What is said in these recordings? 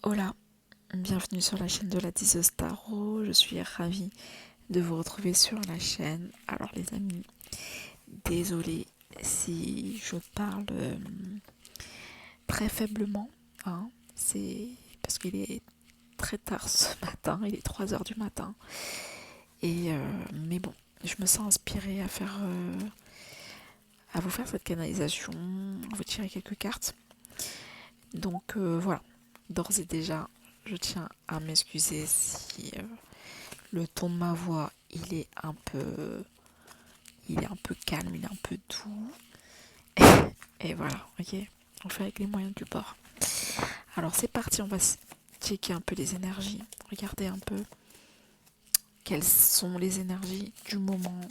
Hola, bienvenue sur la chaîne de la diseuse Tarot. Je suis ravie de vous retrouver sur la chaîne. Alors les amis, désolée si je parle très faiblement, hein. C'est parce qu'il est très tard ce matin, il est 3 heures du matin. Mais bon, je me sens inspirée à vous faire cette canalisation, à vous tirer quelques cartes. Donc voilà, d'ores et déjà, je tiens à m'excuser si le ton de ma voix, il est un peu calme, il est un peu doux. Et voilà, ok. On fait avec les moyens du bord. Alors c'est parti, on va checker un peu les énergies. Regardez un peu quelles sont les énergies du moment.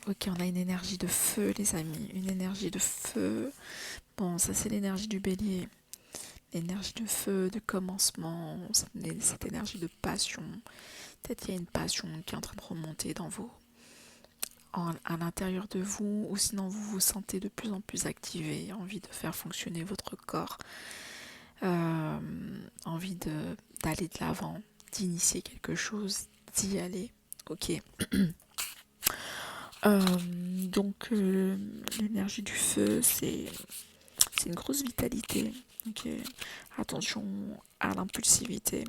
Ok, on a une énergie de feu, les amis. Une énergie de feu. Bon, ça c'est l'énergie du bélier. L'énergie de feu, de commencement. Cette énergie de passion. Peut-être qu'il y a une passion qui est en train de remonter à l'intérieur de vous, ou sinon vous vous sentez de plus en plus activé, envie de faire fonctionner votre corps, euh, envie d'aller de l'avant, d'initier quelque chose, d'y aller. Ok. L'énergie du feu, c'est une grosse vitalité. Ok. Attention à l'impulsivité.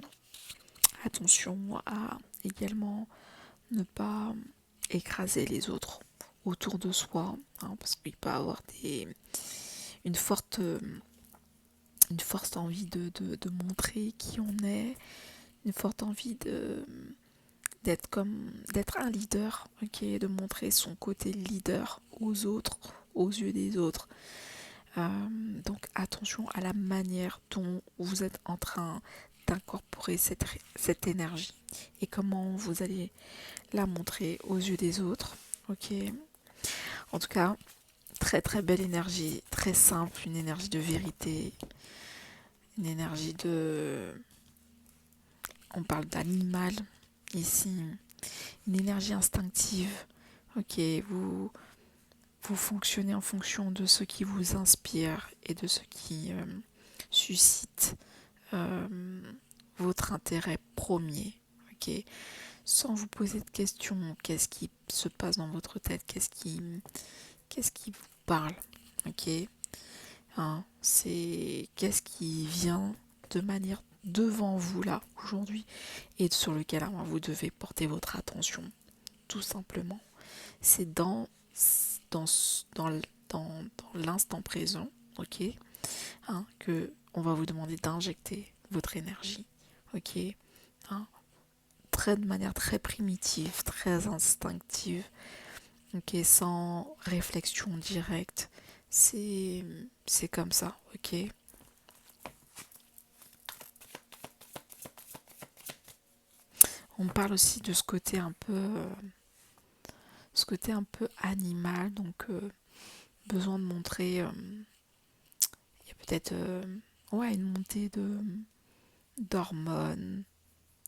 Attention à également ne pas écraser les autres autour de soi, hein, parce qu'il peut y avoir une forte, une forte envie de montrer qui on est, une forte envie d'être un leader, ok, de montrer son côté leader aux autres, aux yeux des autres. Donc attention à la manière dont vous êtes en train d'incorporer cette énergie et comment vous allez la montrer aux yeux des autres. Ok. En tout cas, très très belle énergie, très simple, une énergie de vérité, une énergie de... On parle d'animal ici, une énergie instinctive. Ok, vous fonctionnez en fonction de ce qui vous inspire et de ce qui suscite euh, votre intérêt premier. Ok, sans vous poser de questions, qu'est-ce qui se passe dans votre tête, qu'est-ce qui vous parle. Ok, hein, c'est qu'est-ce qui vient de manière devant vous là aujourd'hui et sur lequel vous devez porter votre attention, tout simplement. C'est dans, dans, dans l'instant présent, ok, hein, que on va vous demander d'injecter votre énergie, ok, hein, de manière très primitive, très instinctive, ok, sans réflexion directe. C'est comme ça, ok. On parle aussi de ce côté un peu animal, donc besoin de montrer, il y a peut-être ouais, une montée d'hormones,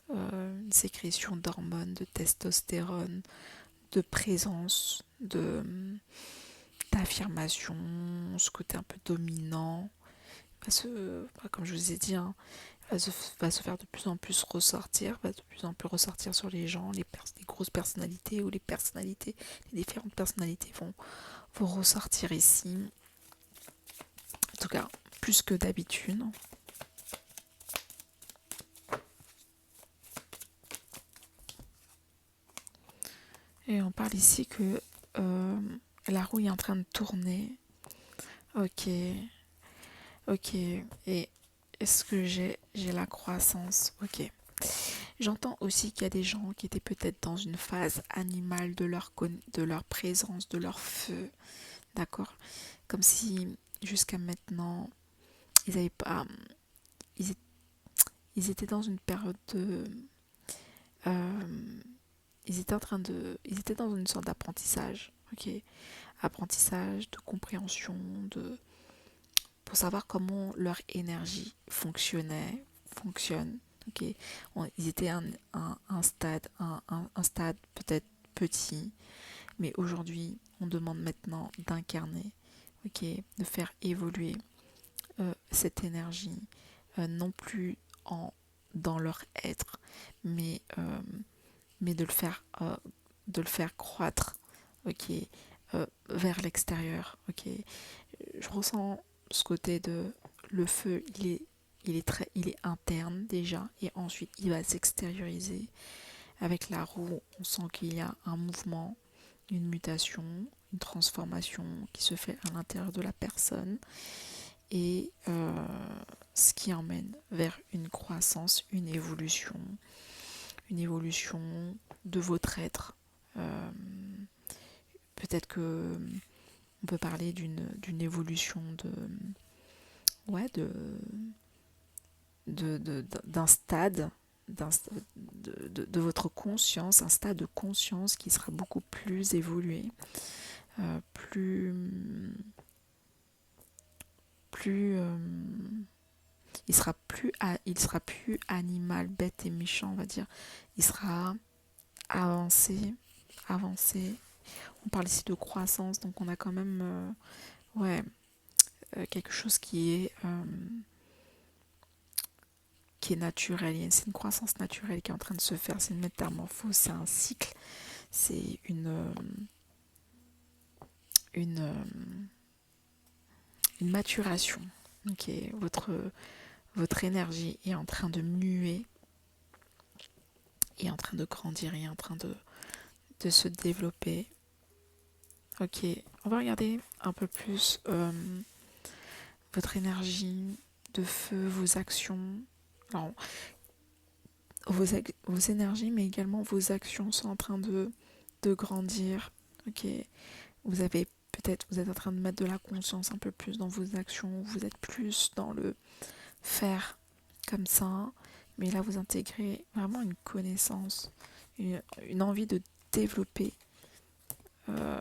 une sécrétion d'hormones, de testostérone, de présence, d'affirmation, ce côté un peu dominant, comme je vous ai dit, hein, va se faire de plus en plus ressortir, va de plus en plus ressortir sur les gens, les grosses personnalités ou les personnalités, les différentes personnalités vont ressortir ici. En tout cas, plus que d'habitude. Et on parle ici que la roue est en train de tourner. Ok, ok. Et est-ce que j'ai la croissance? Ok. J'entends aussi qu'il y a des gens qui étaient peut-être dans une phase animale de leur présence, de leur feu. D'accord? Comme si jusqu'à maintenant, ils avaient pas. Ils, ils étaient dans une période de. euh, Ils étaient dans une sorte d'apprentissage. Ok? Apprentissage, de compréhension, pour savoir comment leur énergie fonctionne. Ok, ils étaient à un stade peut-être petit, mais aujourd'hui, on demande maintenant d'incarner, ok, de faire évoluer cette énergie, non plus dans leur être, mais, de le faire croître, ok, vers l'extérieur, ok. Je ressens ce côté de le feu, il est interne déjà, et ensuite il va s'extérioriser. Avec la roue, on sent qu'il y a un mouvement, une mutation, une transformation qui se fait à l'intérieur de la personne, et ce qui emmène vers une croissance, une évolution de votre être. Euh, Peut-être que on peut parler d'une évolution ouais, d'un stade, de votre conscience, un stade de conscience qui sera beaucoup plus évolué, plus, il sera plus animal, bête et méchant, on va dire. Il sera avancé, avancé. On parle ici de croissance, donc on a quand même, ouais, quelque chose qui est naturel. C'est une croissance naturelle qui est en train de se faire. C'est une métamorphose, c'est un cycle, c'est une, une maturation. Ok, votre énergie est en train de muer, est en train de grandir, est en train de se développer. Ok, on va regarder un peu plus votre énergie de feu, vos actions. Alors, vos énergies, mais également vos actions sont en train de grandir. Ok, vous avez vous êtes en train de mettre de la conscience un peu plus dans vos actions. Vous êtes plus dans le faire comme ça, mais là vous intégrez vraiment une connaissance, une envie de développer, euh,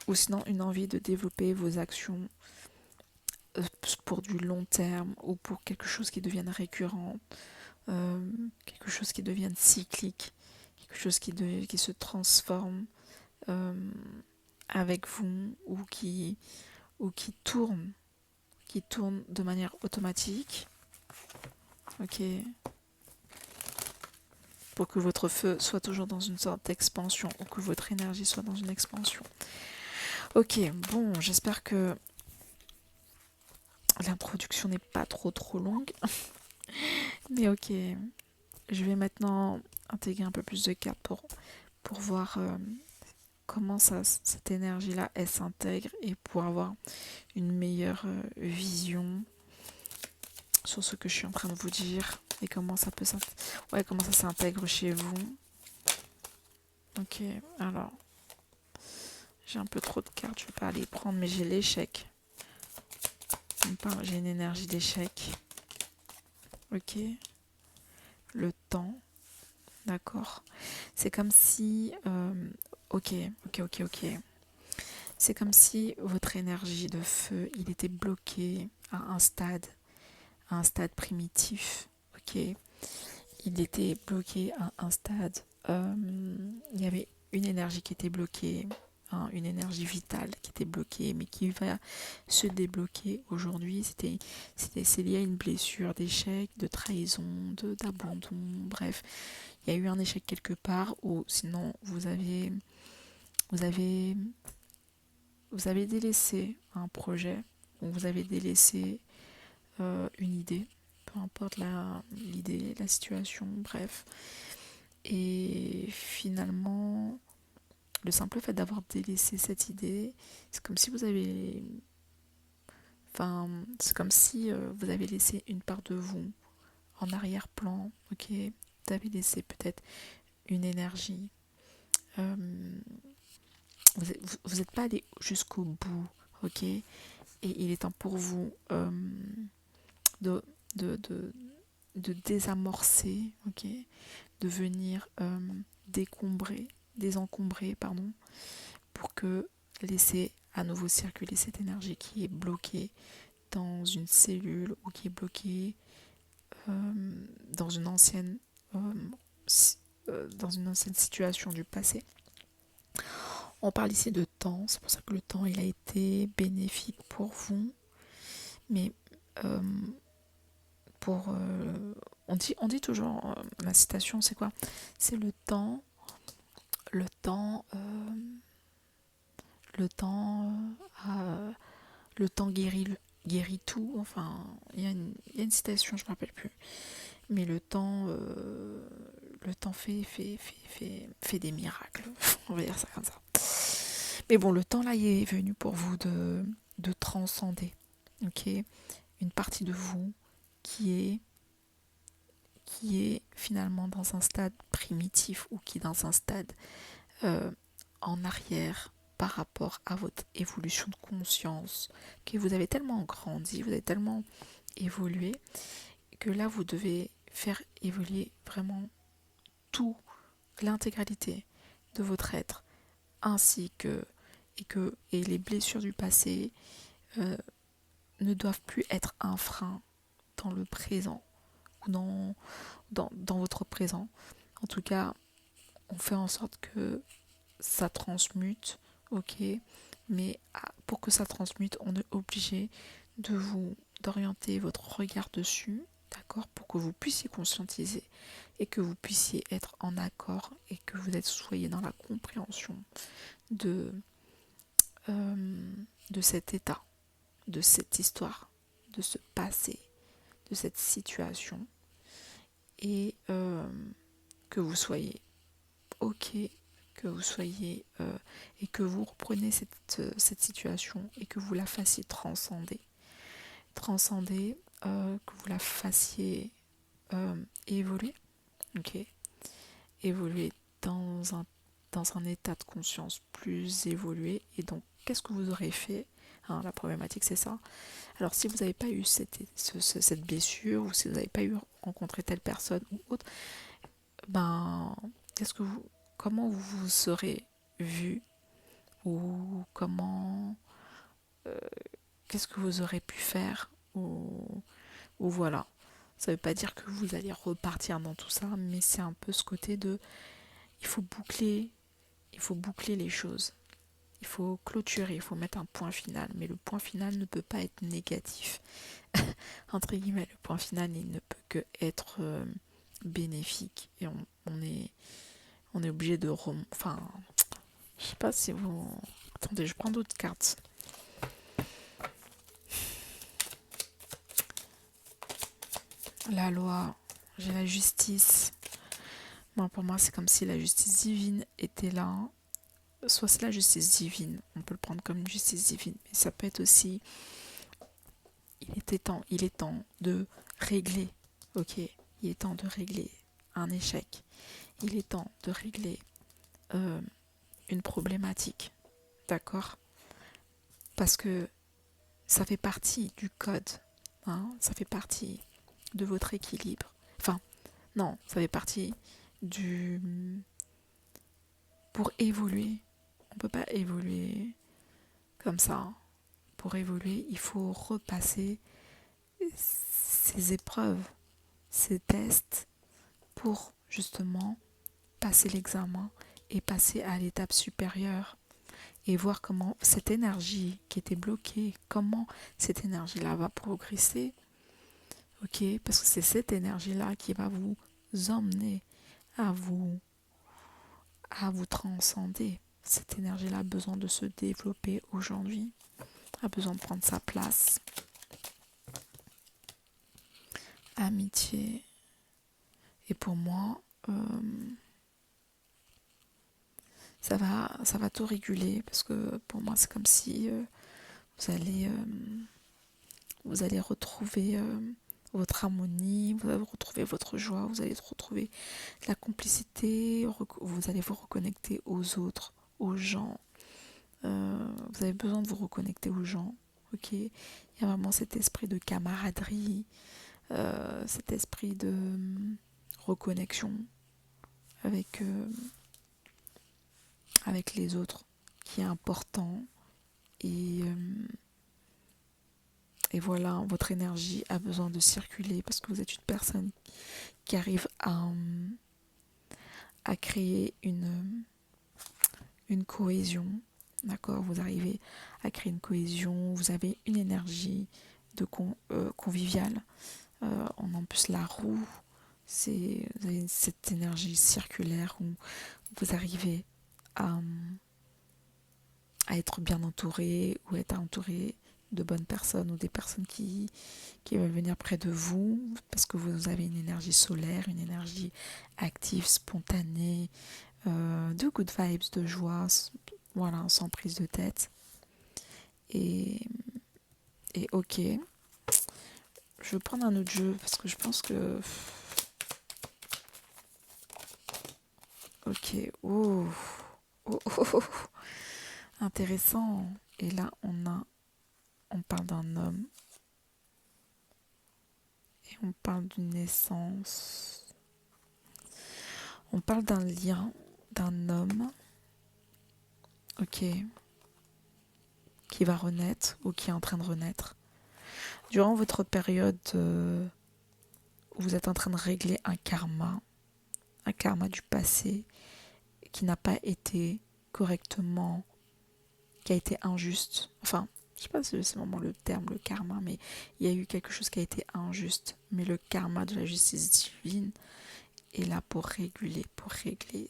ou sinon une envie de développer vos actions pour du long terme ou pour quelque chose qui devienne récurrent, quelque chose qui devienne cyclique, quelque chose qui se transforme euh, avec vous ou qui tourne de manière automatique. Ok, pour que votre feu soit toujours dans une sorte d'expansion ou que votre énergie soit dans une expansion. Ok, bon, j'espère que l'introduction n'est pas trop longue. Mais ok, je vais maintenant intégrer un peu plus de cartes pour voir comment cette énergie-là, elle s'intègre et pour avoir une meilleure vision sur ce que je suis en train de vous dire et comment ça peut comment ça s'intègre chez vous. Ok, alors, j'ai un peu trop de cartes, je vais pas aller prendre, mais j'ai l'échec. J'ai une énergie d'échec. Ok, le temps. D'accord. C'est comme si... ok. C'est comme si votre énergie de feu, il était bloqué à un stade primitif. Ok. Il était bloqué à un stade. Il y avait une énergie qui était bloquée, hein, une énergie vitale qui était bloquée, mais qui va se débloquer aujourd'hui. C'est lié à une blessure, d'échec, de trahison, d'abandon, bref. Il y a eu un échec quelque part, ou sinon vous avez délaissé un projet, ou vous avez délaissé une idée, peu importe l'idée, la situation, bref. Et finalement, le simple fait d'avoir délaissé cette idée, c'est comme si c'est comme si vous avez laissé une part de vous en arrière-plan, ok. Vous avez laissé peut-être une énergie. Euh, vous n'êtes pas allé jusqu'au bout, ok. Et il est temps pour vous de, de, de, de désamorcer, ok, de venir désencombrer, pardon, pour que laisser à nouveau circuler cette énergie qui est bloquée dans une cellule ou qui est bloquée dans une ancienne situation du passé. On parle ici de temps, c'est pour ça que le temps il a été bénéfique pour vous, mais euh, on dit toujours, la citation, c'est quoi? C'est le temps, le temps, le temps guérit tout. Enfin, il y a une citation, je me rappelle plus. Mais le temps fait des miracles. On va dire ça comme ça. Mais bon, le temps là, il est venu pour vous de transcender. Ok, une partie de vous qui est finalement dans un stade primitif ou qui est dans un stade euh, en arrière par rapport à votre évolution de conscience, que vous avez tellement grandi, vous avez tellement évolué, que là vous devez faire évoluer vraiment tout, l'intégralité de votre être, ainsi que et les blessures du passé euh, ne doivent plus être un frein dans le présent ou dans votre présent. En tout cas, on fait en sorte que ça transmute, ok, mais pour que ça transmute, on est obligé d'orienter votre regard dessus, d'accord, pour que vous puissiez conscientiser et que vous puissiez être en accord et que soyez dans la compréhension de, de cet état, de cette histoire, de ce passé, de cette situation, et que vous soyez ok, que vous soyez et que vous reprenez cette situation et que vous la fassiez transcender, que vous la fassiez évoluer, ok, évoluer dans un dans un état de conscience plus évolué. Et donc, qu'est-ce que vous aurez fait, hein, la problématique, c'est ça. Alors, si vous n'avez pas eu cette blessure, ou si vous n'avez pas eu rencontré telle personne ou autre, ben, qu'est-ce que vous, comment vous vous serez vu, ou comment, euh, qu'est-ce que vous aurez pu faire, ou voilà. Ça ne veut pas dire que vous allez repartir dans tout ça, mais c'est un peu ce côté de, il faut boucler, il faut boucler les choses. Il faut clôturer, il faut mettre un point final. Mais le point final ne peut pas être négatif. Entre guillemets, le point final, il ne peut que être bénéfique. Et on est obligé de enfin, je sais pas si vous... Attendez, je prends d'autres cartes. La loi, j'ai la justice. Moi, pour moi, c'est comme si la justice divine était là. Soit c'est la justice divine, on peut le prendre comme une justice divine, mais ça peut être aussi, il est temps de régler, ok, il est temps de régler un échec, il est temps de régler une problématique, d'accord, parce que ça fait partie du code, hein, ça fait partie de votre équilibre, enfin, non, ça fait partie du... Pour évoluer, on peut pas évoluer comme ça. Pour évoluer, il faut repasser ces épreuves, ces tests, pour justement passer l'examen et passer à l'étape supérieure et voir comment cette énergie qui était bloquée, comment cette énergie-là va progresser, ok, parce que c'est cette énergie-là qui va vous emmener à vous transcender. Cette énergie-là a besoin de se développer aujourd'hui, a besoin de prendre sa place. Amitié. Et pour moi, ça va tout réguler, parce que pour moi, c'est comme si vous allez, vous allez retrouver votre harmonie, vous allez retrouver votre joie, vous allez retrouver la complicité, vous allez vous reconnecter aux autres, aux gens. Vous avez besoin de vous reconnecter aux gens, ok. Il y a vraiment cet esprit de camaraderie, cet esprit de reconnexion avec, avec les autres qui est important. Et voilà, votre énergie a besoin de circuler parce que vous êtes une personne qui arrive à créer une cohésion. D'accord, vous arrivez à créer une cohésion, vous avez une énergie convivial. On a en plus la roue, vous avez cette énergie circulaire où vous arrivez à, à être bien entouré ou être entouré de bonnes personnes ou des personnes qui veulent venir près de vous parce que vous avez une énergie solaire, une énergie active, spontanée, de good vibes, de joie, voilà, sans prise de tête. Et, et ok, je vais prendre un autre jeu parce que je pense que... Ok, oh, oh, oh, oh. Intéressant. Et là, on parle d'un homme et on parle d'une naissance. On parle d'un lien, d'un homme, ok, qui va renaître ou qui est en train de renaître. Durant votre période où vous êtes en train de régler un karma du passé qui n'a pas été correctement, qui a été injuste. Enfin, je sais pas si c'est vraiment le terme, le karma, mais il y a eu quelque chose qui a été injuste. Mais le karma de la justice divine est là pour régler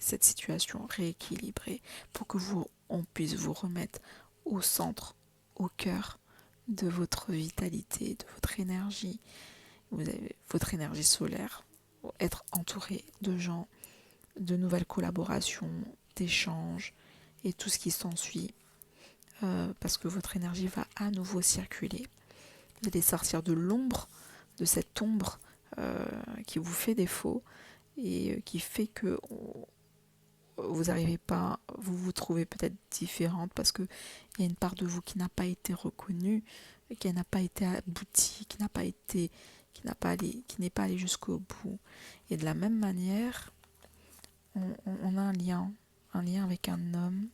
cette situation, rééquilibrer, pour que on puisse vous remettre au centre, au cœur de votre vitalité, de votre énergie. Vous avez votre énergie solaire, être entouré de gens, de nouvelles collaborations, d'échanges et tout ce qui s'ensuit. Parce que votre énergie va à nouveau circuler. Vous allez sortir de l'ombre, de cette ombre qui vous fait défaut et qui fait que vous n'arrivez pas, vous vous trouvez peut-être différente parce qu'il y a une part de vous qui n'a pas été reconnue, qui n'a pas été aboutie, qui n'est pas allé jusqu'au bout. Et de la même manière, on a un lien avec un homme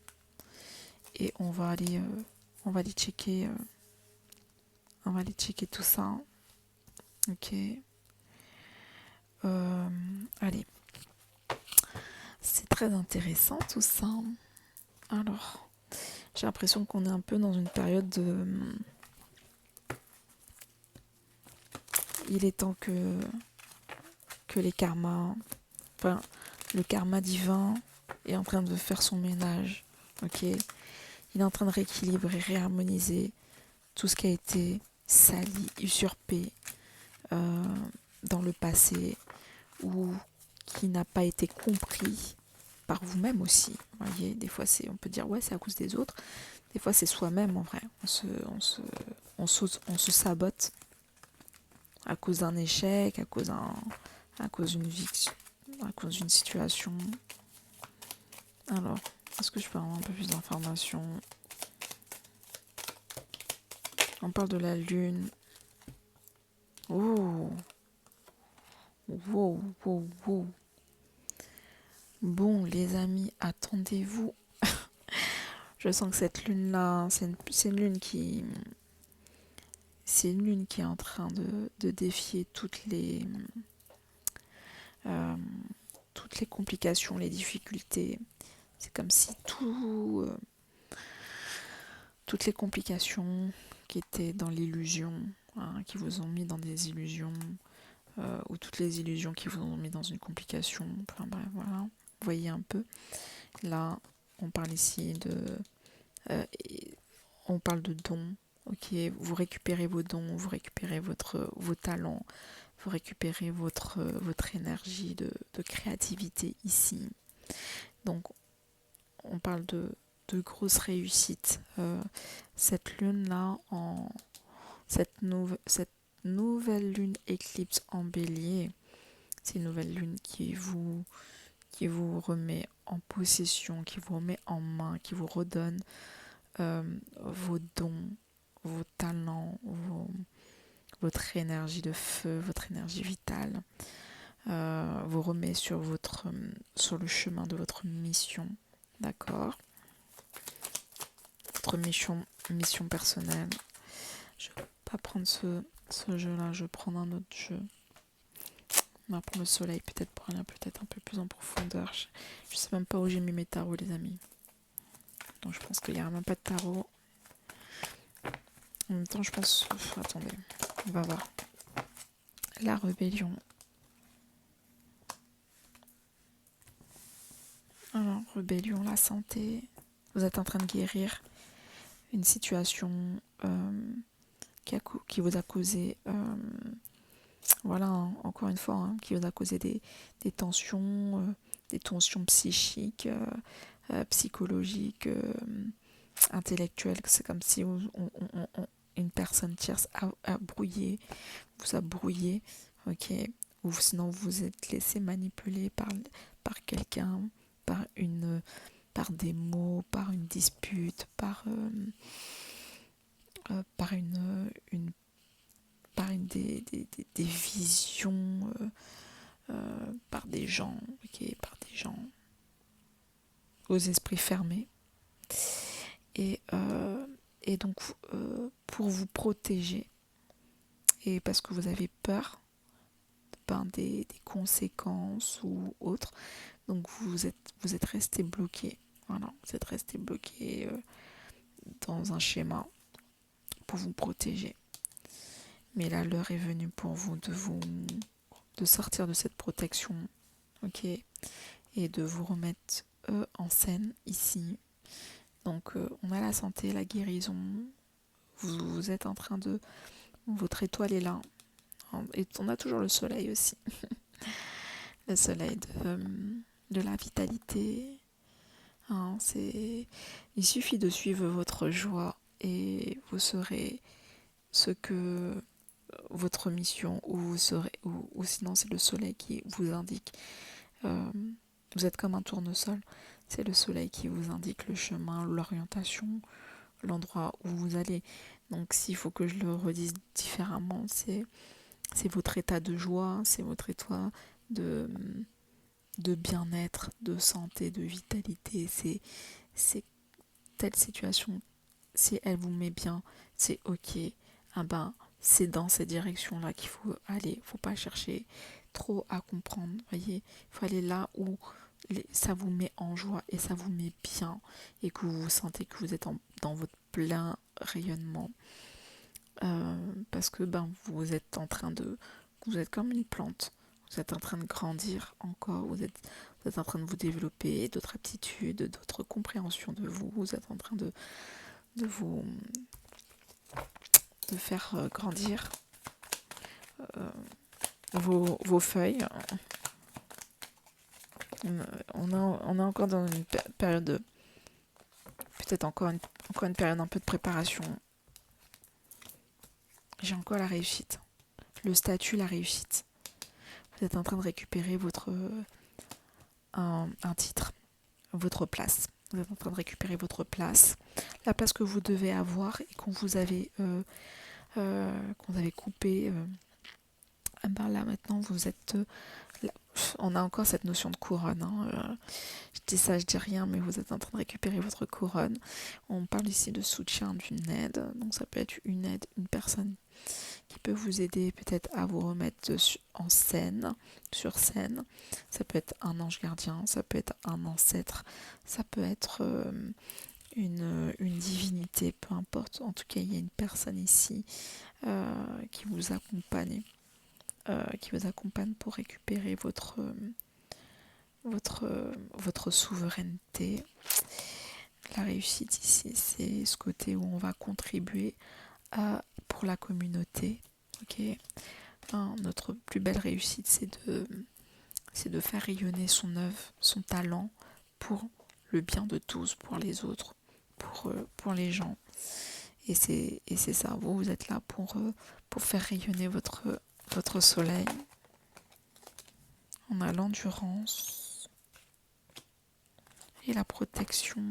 et on va aller checker, tout ça. Ok. Allez. C'est très intéressant tout ça. Alors, j'ai l'impression qu'on est un peu dans une période de... Il est temps que les karmas... Enfin, le karma divin est en train de faire son ménage. Ok. Il est en train de rééquilibrer, réharmoniser tout ce qui a été sali, usurpé dans le passé ou qui n'a pas été compris par vous-même aussi. Vous voyez, des fois on peut dire ouais c'est à cause des autres, des fois c'est soi-même en vrai. On se sabote à cause d'un échec, à cause d'une situation. Alors, est-ce que je peux avoir un peu plus d'informations? On parle de la lune. Oh, wow, wow, wow. Bon, les amis, attendez-vous. Je sens que cette lune-là, c'est une lune qui est en train de défier toutes les complications, les difficultés. C'est comme si toutes les complications qui étaient dans l'illusion, hein, qui vous ont mis dans des illusions, ou toutes les illusions qui vous ont mis dans une complication. Enfin bref, voilà. Vous voyez un peu. Là, on parle ici on parle de dons. Ok, vous récupérez vos dons, vous récupérez vos talents, vous récupérez votre énergie de créativité ici. Donc, on parle de grosses réussites. Cette lune-là, cette nouvelle lune éclipse en bélier, c'est une nouvelle lune qui vous remet en possession, qui vous remet en main, qui vous redonne vos dons, vos talents, votre énergie de feu, votre énergie vitale, vous remet sur le chemin de votre mission, d'accord? Votre mission personnelle. Je vais pas prendre ce jeu-là, je vais prendre un autre jeu. On va prendre le soleil peut-être pour aller peut-être un peu plus en profondeur. Je sais même pas où j'ai mis mes tarots, les amis. Donc je pense qu'il n'y a même pas de tarot. En même temps, je pense... attendez, on va voir. La rébellion. Alors, rébellion, la santé. Vous êtes en train de guérir une situation qui vous a causé... voilà, hein, encore une fois, hein, qui vous a causé des tensions psychiques, psychologiques, intellectuelles. C'est comme si une personne tierce a brouillé, vous a brouillé, ok, ou sinon vous vous êtes laissé manipuler par quelqu'un, par des mots, par une dispute, par des visions, par des gens, ok, par des gens aux esprits fermés. Et donc, pour vous protéger, et parce que vous avez peur des conséquences ou autres, donc vous êtes resté bloqué. Voilà, vous êtes resté bloqué dans un schéma pour vous protéger. Mais là, l'heure est venue pour vous de sortir de cette protection, ok, et de vous remettre en scène ici. Donc, on a la santé, la guérison. Vous êtes en train de... Votre étoile est là. Et on a toujours le soleil aussi. Le soleil de la vitalité. Hein, il suffit de suivre votre joie et vous serez ce que votre mission, ou vous serez, ou sinon c'est le soleil qui vous indique. Vous êtes comme un tournesol. C'est le soleil qui vous indique le chemin, l'orientation, l'endroit où vous allez. Donc s'il faut que je le redise différemment, c'est votre état de joie, c'est votre état de bien-être, de santé, de vitalité. C'est telle situation, si elle vous met bien, c'est ok. Ah ben, c'est dans cette direction-là qu'il faut aller. Il ne faut pas chercher trop à comprendre. Voyez, il faut aller là où ça vous met en joie et ça vous met bien et que vous sentez que vous êtes dans votre plein rayonnement. Parce que vous êtes vous êtes comme une plante. Vous êtes en train de grandir encore. Vous êtes en train de vous développer d'autres aptitudes, d'autres compréhensions de vous. Vous êtes en train de faire grandir vos feuilles. On est encore dans une période, peut-être encore une période un peu de préparation. J'ai encore la réussite. Le statut, la réussite. Vous êtes en train de récupérer un titre, votre place. Vous êtes en train de récupérer votre place, la place que vous devez avoir et qu'on vous avait coupée. Là maintenant vous êtes... on a encore cette notion de couronne. Hein. Je dis ça, je dis rien, mais vous êtes en train de récupérer votre couronne. On parle ici de soutien, d'une aide. Donc ça peut être une aide, une personne qui peut vous aider peut-être à vous remettre en scène, sur scène. Ça peut être un ange gardien, ça peut être un ancêtre, ça peut être une divinité, peu importe. En tout cas, il y a une personne ici qui vous accompagne pour récupérer votre souveraineté. La réussite ici, c'est ce côté où on va contribuer pour la communauté. Ok. Notre plus belle réussite, c'est de faire rayonner son œuvre, son talent pour le bien de tous, pour les autres, pour les gens. Et c'est ça, vous êtes là pour faire rayonner votre soleil. On a l'endurance et la protection.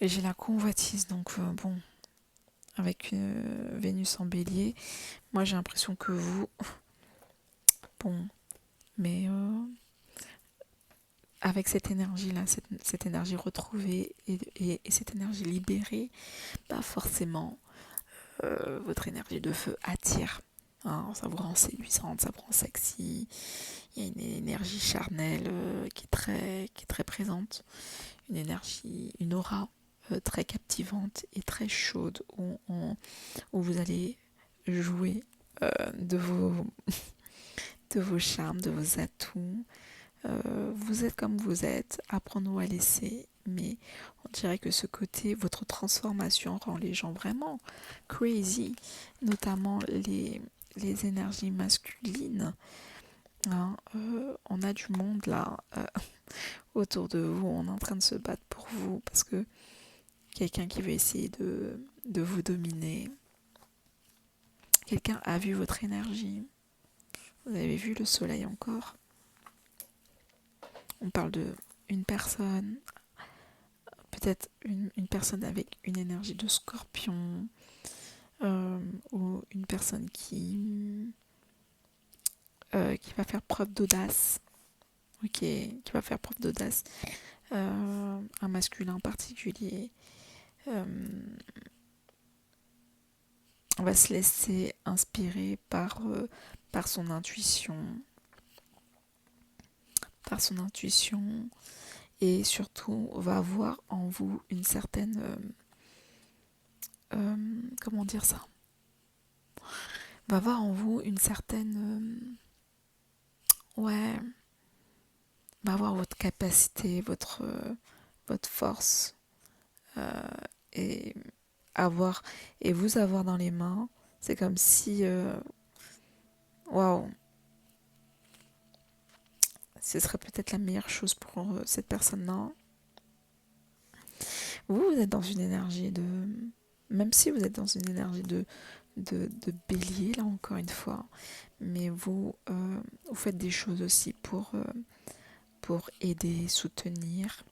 Et j'ai la convoitise, donc avec Vénus en bélier, moi j'ai l'impression que vous, mais avec cette énergie-là, cette énergie retrouvée et cette énergie libérée, forcément, votre énergie de feu attire. Hein, ça vous rend séduisante, ça vous rend sexy. Il y a une énergie charnelle qui est très présente. Une énergie, une aura très captivante et très chaude où vous allez jouer de de vos charmes, de vos atouts. Vous êtes comme vous êtes, apprenons à laisser, mais on dirait que ce côté, votre transformation rend les gens vraiment crazy, notamment les énergies masculines. Hein, on a du monde là autour de vous, on est en train de se battre pour vous parce que quelqu'un qui veut essayer de vous dominer, quelqu'un a vu votre énergie, vous avez vu le soleil encore. On parle de une personne, peut-être une personne avec une énergie de scorpion, ou une personne qui va faire preuve d'audace, ok, qui va faire preuve d'audace, un masculin en particulier, on va se laisser inspirer par son intuition, et surtout va voir en vous une certaine, comment dire ça, va voir en vous une certaine, ouais, va voir votre capacité, votre force, et vous avoir dans les mains. C'est comme si, waouh, ce serait peut-être la meilleure chose pour cette personne-là. Vous êtes dans une énergie même si vous êtes dans une énergie de bélier, là encore une fois, mais vous faites des choses aussi pour aider, soutenir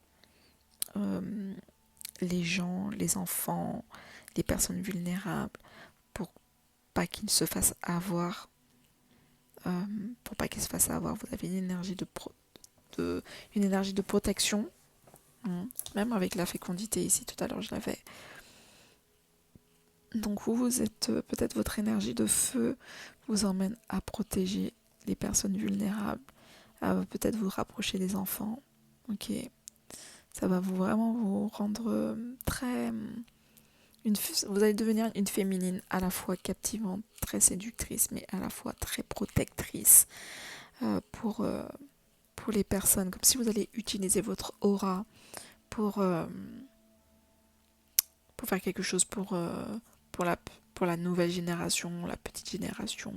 les gens, les enfants, les personnes vulnérables, pour pas qu'ils se fassent avoir. Pour pas qu'ils se fassent avoir, vous avez une énergie une énergie de protection. Même avec la fécondité ici, tout à l'heure je l'avais. Donc vous êtes peut-être votre énergie de feu vous emmène à protéger les personnes vulnérables, à peut-être vous rapprocher des enfants. Ok, ça va vraiment vous rendre très... vous allez devenir une féminine à la fois captivante, très séductrice, mais à la fois très protectrice pour les personnes, comme si vous allez utiliser votre aura pour faire quelque chose pour la nouvelle génération, la petite génération.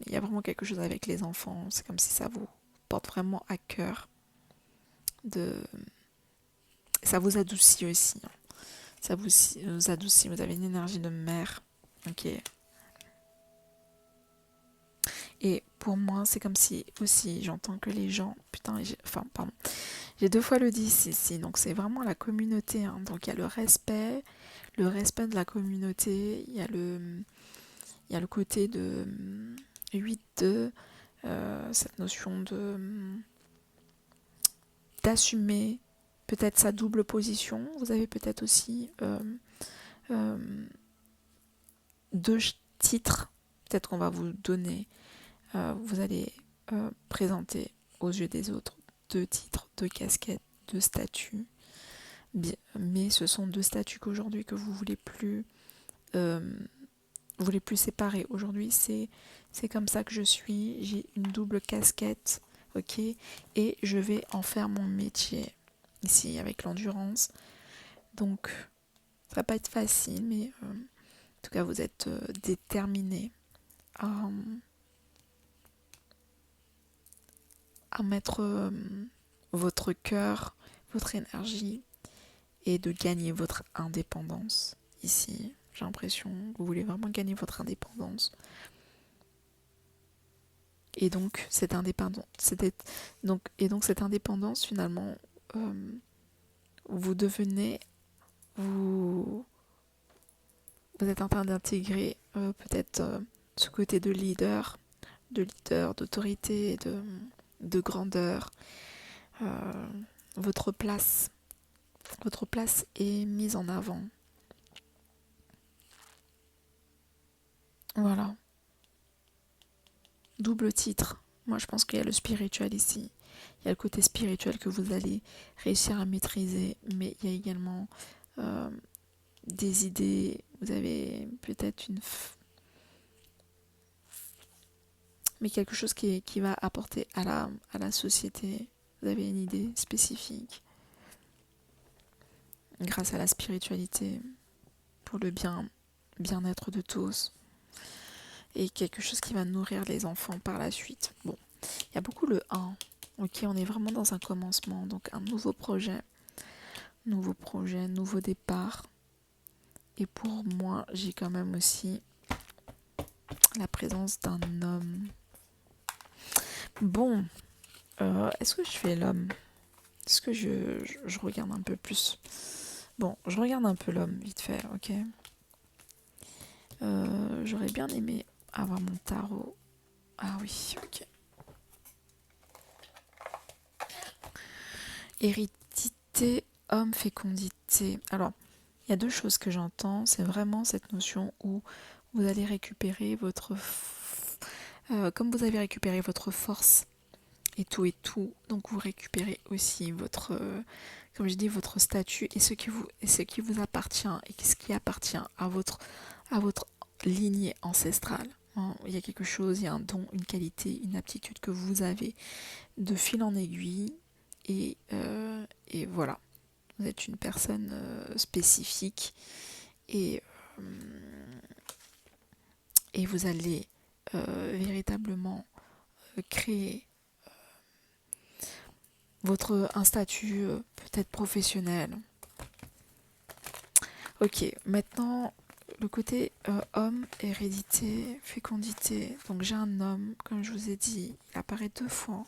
Il y a vraiment quelque chose avec les enfants, c'est comme si ça vous porte vraiment à cœur. Ça vous adoucit aussi. Ça vous adoucit, vous avez une énergie de mère. Ok. Et pour moi, c'est comme si aussi j'entends que les gens... Putain, pardon. J'ai 2 fois le 10 ici, donc c'est vraiment la communauté. Hein. Donc il y a le respect de la communauté, il y a le côté de 8-2, cette notion d'assumer peut-être sa double position. Vous avez peut-être aussi 2 titres, peut-être qu'on va vous donner, vous allez présenter aux yeux des autres 2 titres, 2 casquettes, 2 statuts. Mais ce sont 2 statuts qu'aujourd'hui que vous voulez plus séparer. Aujourd'hui, c'est comme ça que je suis. J'ai une double casquette, ok, et je vais en faire mon métier ici avec l'endurance. Donc, ça va pas être facile, mais en tout cas, vous êtes déterminés à mettre votre cœur, votre énergie et de gagner votre indépendance ici. J'ai l'impression que vous voulez vraiment gagner votre indépendance. Et donc cette indépendance, cette indépendance finalement, vous êtes en train d'intégrer peut-être ce côté de leader, d'autorité, de grandeur. Votre place est mise en avant. Voilà. Double titre. Moi, je pense qu'il y a le spirituel ici. Il y a le côté spirituel que vous allez réussir à maîtriser, mais il y a également des idées, vous avez peut-être mais quelque chose qui va apporter à la société. Vous avez une idée spécifique grâce à la spiritualité pour le bien-être de tous et quelque chose qui va nourrir les enfants par la suite. Bon, il y a beaucoup le 1. Ok, on est vraiment dans un commencement, donc un nouveau projet, nouveau départ. Et pour moi, j'ai quand même aussi la présence d'un homme. Bon, est-ce que je fais l'homme? Est-ce que je regarde un peu plus? Bon, je regarde un peu l'homme, vite fait, ok? J'aurais bien aimé avoir mon tarot. Ah oui, ok. Hérédité, homme, fécondité. Alors, il y a deux choses que j'entends. C'est vraiment cette notion où vous allez récupérer comme vous avez récupéré votre force et tout, donc vous récupérez aussi comme je dis, votre statut et ce qui vous appartient et ce qui appartient à votre lignée ancestrale. Hein. Il y a quelque chose, il y a un don, une qualité, une aptitude que vous avez de fil en aiguille et voilà. Vous êtes une personne spécifique et, euh, et vous allez véritablement créer un statut peut-être professionnel. Ok, maintenant le côté homme, hérédité, fécondité. Donc j'ai un homme, comme je vous ai dit, il apparaît 2 fois.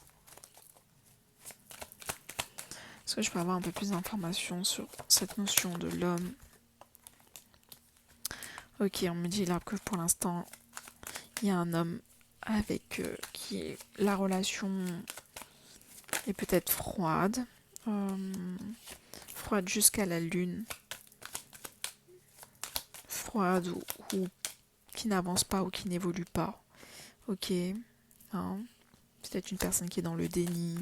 Est-ce que je peux avoir un peu plus d'informations sur cette notion de l'homme? Ok, on me dit là que pour l'instant, il y a un homme avec qui la relation est peut-être froide. Froide jusqu'à la lune. Froide ou qui n'avance pas ou qui n'évolue pas. Ok. Hein. Peut-être une personne qui est dans le déni.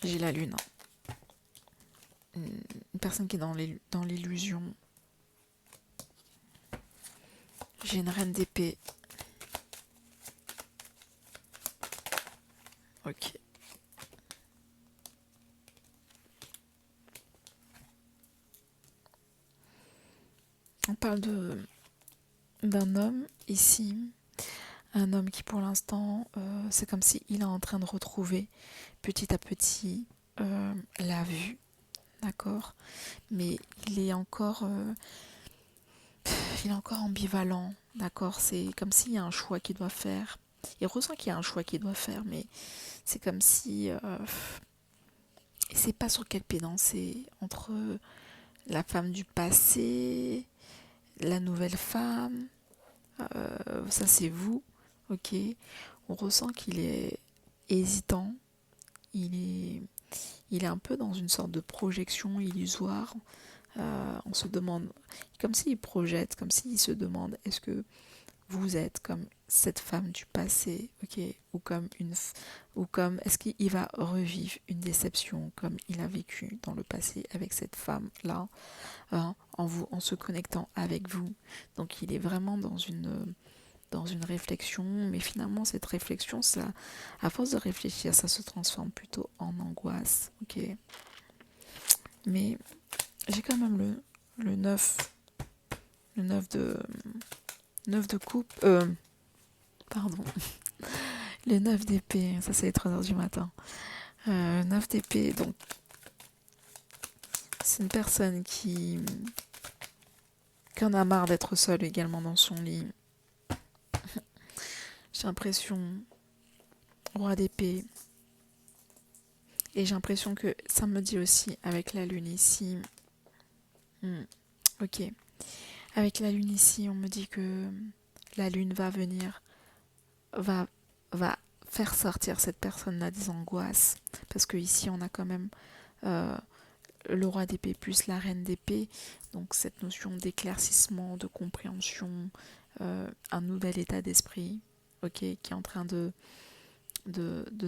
J'ai la lune. Une personne qui est dans l'illusion. J'ai une reine d'épée. Ok. On parle d'un homme ici. Un homme qui pour l'instant, c'est comme s'il est en train de retrouver petit à petit la vue. D'accord? Mais il est encore ambivalent. D'accord? C'est comme s'il y a un choix qu'il doit faire. Il ressent qu'il y a un choix qu'il doit faire, mais c'est comme si il ne sait pas sur quel pied danser entre la femme du passé, la nouvelle femme, ça c'est vous, ok. On ressent qu'il est hésitant, il est un peu dans une sorte de projection illusoire. On se demande, comme s'il projette, comme s'il se demande, est-ce que vous êtes comme cette femme du passé, ok, ou comme est-ce qu'il va revivre une déception comme il a vécu dans le passé avec cette femme-là, hein, en se connectant avec vous. Donc il est vraiment dans une réflexion, mais finalement cette réflexion, ça, à force de réfléchir, ça se transforme plutôt en angoisse, ok. Mais j'ai quand même le 9, le 9 de coupe, pardon, le 9 d'épée, ça c'est les 3h du matin. 9 d'épée, donc c'est une personne qui en a marre d'être seule également dans son lit. J'ai l'impression, roi d'épée, et j'ai l'impression que ça me dit aussi avec la lune ici. Ok, avec la lune ici, on me dit que la lune va venir, va faire sortir cette personne-là des angoisses, parce que ici on a quand même le roi d'épée plus la reine d'épée, donc cette notion d'éclaircissement, de compréhension, un nouvel état d'esprit, ok, qui est en train de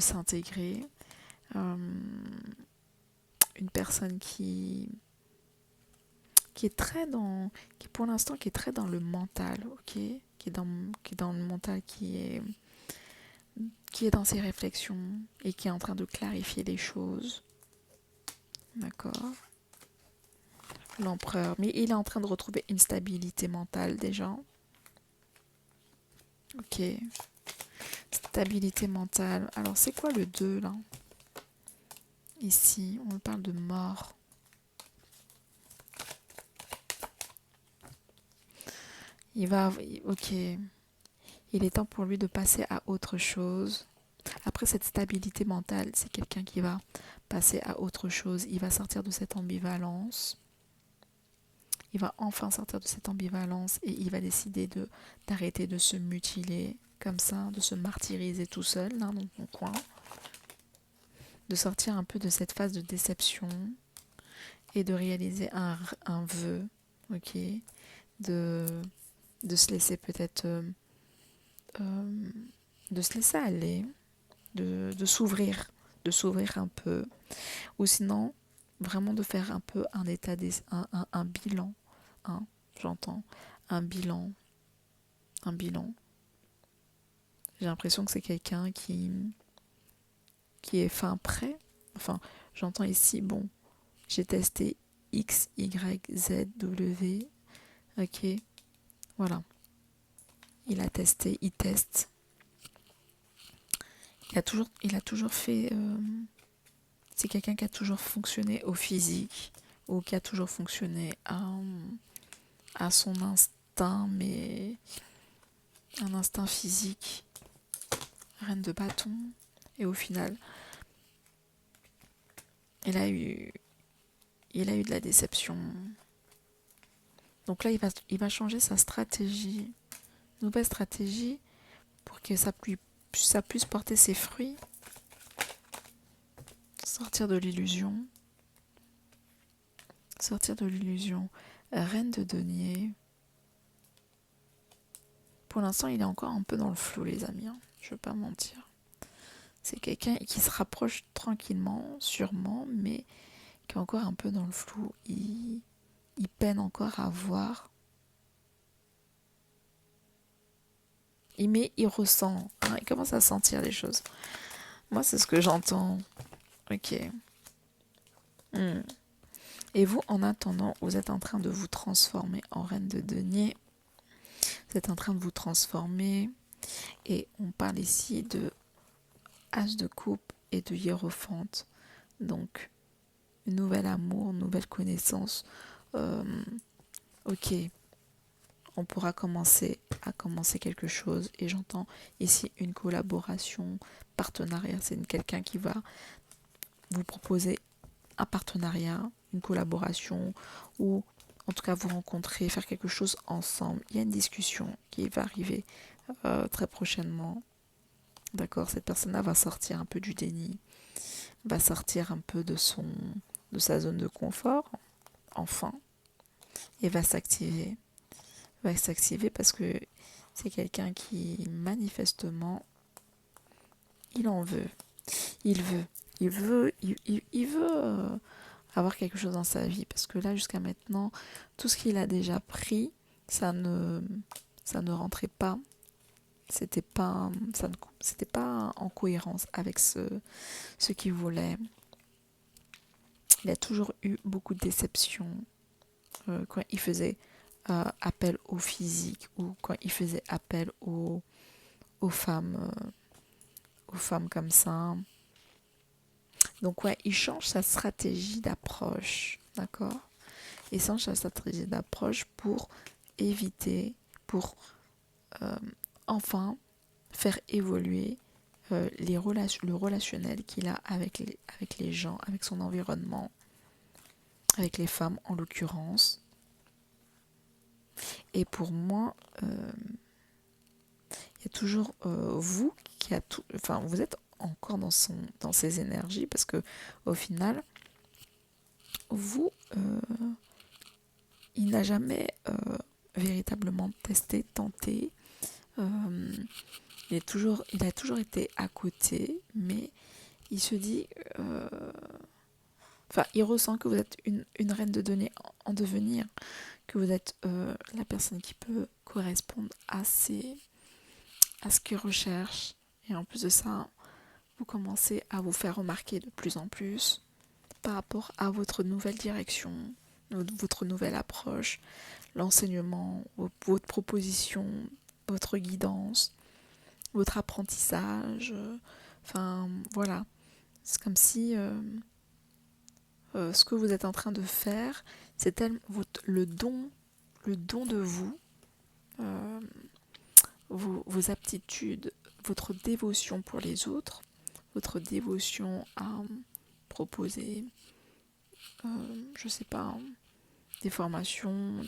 s'intégrer. une personne qui est très dans, qui pour l'instant qui est très dans le mental, ok, qui est dans le mental, qui est dans ses réflexions et qui est en train de clarifier les choses, d'accord. L'empereur, mais il est en train de retrouver une stabilité mentale déjà, ok. Stabilité mentale. Alors c'est quoi le 2 là? Ici, on parle de mort. Il va, ok. Il est temps pour lui de passer à autre chose. Après cette stabilité mentale, c'est quelqu'un qui va passer à autre chose. Il va sortir de cette ambivalence. Il va enfin sortir de cette ambivalence et il va décider d'arrêter de se mutiler comme ça, de se martyriser tout seul là, dans son coin. De sortir un peu de cette phase de déception et de réaliser un vœu, ok, de, de se laisser peut-être, de se laisser aller, de s'ouvrir un peu, ou sinon vraiment de faire un peu un état un bilan, hein, j'entends, un bilan, un bilan. J'ai l'impression que c'est quelqu'un qui est fin prêt, enfin j'entends ici, bon, j'ai testé X, Y, Z, W, ok, voilà, il a testé, il teste, il a toujours fait, c'est quelqu'un qui a toujours fonctionné au physique ou qui a toujours fonctionné à son instinct, mais un instinct physique, reine de bâton, et au final, il a eu, il a eu de la déception. Donc là, il va changer sa stratégie, nouvelle stratégie, pour que ça puisse porter ses fruits, sortir de l'illusion. Sortir de l'illusion. Reine de denier. Pour l'instant, il est encore un peu dans le flou, les amis. Hein. Je ne veux pas mentir. C'est quelqu'un qui se rapproche tranquillement, sûrement, mais qui est encore un peu dans le flou. Il peine encore à voir. Mais il ressent. Hein, il commence à sentir les choses. Moi, c'est ce que j'entends. Ok. Et vous, en attendant, vous êtes en train de vous transformer en reine de denier. Vous êtes en train de vous transformer. Et on parle ici de As de coupe et de hiérophante. Donc, nouvel amour, nouvelle connaissance. Ok, on pourra commencer à commencer quelque chose. Et j'entends ici une collaboration, partenariat. C'est quelqu'un qui va vous proposer un partenariat, une collaboration, ou en tout cas vous rencontrer, faire quelque chose ensemble. Il y a une discussion qui va arriver très prochainement. D'accord, cette personne-là va sortir un peu du déni, va sortir un peu de sa zone de confort, enfin, et va s'activer. Va s'activer parce que c'est quelqu'un qui, manifestement, il en veut. Il veut. Il veut avoir quelque chose dans sa vie. Parce que là, jusqu'à maintenant, tout ce qu'il a déjà pris, ça ne rentrait pas. C'était pas en cohérence avec ce qu'il voulait. Il a toujours eu beaucoup de déceptions quand il faisait appel au physique ou quand il faisait appel aux femmes comme ça. Donc ouais, il change sa stratégie d'approche, d'accord? Il change sa stratégie d'approche pour éviter, pour enfin faire évoluer le relationnel qu'il a avec les gens, avec son environnement, avec les femmes en l'occurrence. Et pour moi, il y a toujours vous qui a tout, enfin vous êtes encore dans ces énergies parce que au final, vous, il n'a jamais véritablement testé, tenté. Il a toujours été à côté, mais il se dit Enfin, il ressent que vous êtes une reine de données en devenir, que vous êtes la personne qui peut correspondre à ce qu'il recherche. Et en plus de ça, vous commencez à vous faire remarquer de plus en plus par rapport à votre nouvelle direction, votre nouvelle approche, l'enseignement, votre proposition, votre guidance, votre apprentissage. Enfin, voilà. C'est comme si ce que vous êtes en train de faire, c'est tellement le don de vous, euh, vos aptitudes, votre dévotion pour les autres, votre dévotion à proposer, je sais pas, des formations,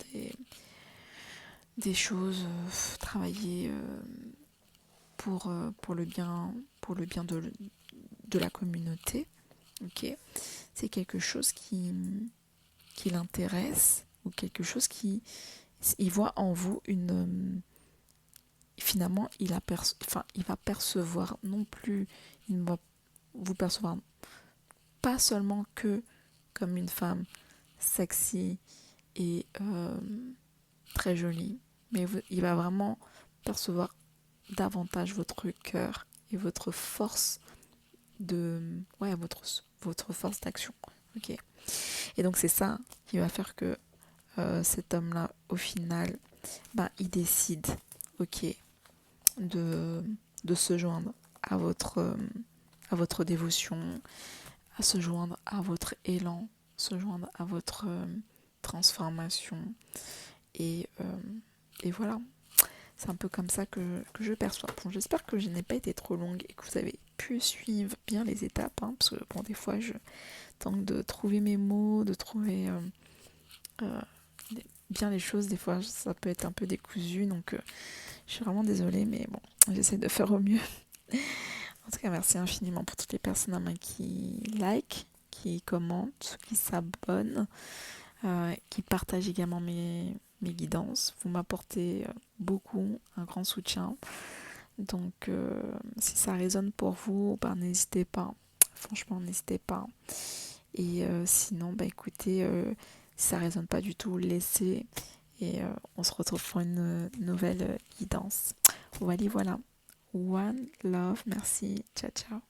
des choses, travailler pour le bien de la communauté. Ok, c'est quelque chose qui l'intéresse ou quelque chose il voit en vous finalement il va percevoir non plus, il va vous percevoir pas seulement que comme une femme sexy et très jolie, mais il va vraiment percevoir davantage votre cœur et votre force votre force d'action. Ok. Et donc c'est ça qui va faire que cet homme-là, au final, il décide, ok, de, de se joindre à votre dévotion, à se joindre à votre élan, se joindre à votre transformation. Et, euh, et voilà, c'est un peu comme ça que je perçois. Bon, j'espère que je n'ai pas été trop longue et que vous avez pu suivre bien les étapes, hein, parce que bon, des fois, je tente de trouver mes mots, de trouver euh, bien les choses. Des fois, ça peut être un peu décousu, donc je suis vraiment désolée, mais bon, j'essaie de faire au mieux. En tout cas, merci infiniment pour toutes les personnes qui like, qui commentent, qui s'abonnent, qui partagent également mes guidances. Vous m'apportez beaucoup, un grand soutien. Donc, si ça résonne pour vous, n'hésitez pas. Franchement, n'hésitez pas. Et sinon, écoutez, si ça résonne pas du tout, laissez. Et on se retrouve pour une nouvelle guidance. Voilà, voilà. One love, merci. Ciao, ciao.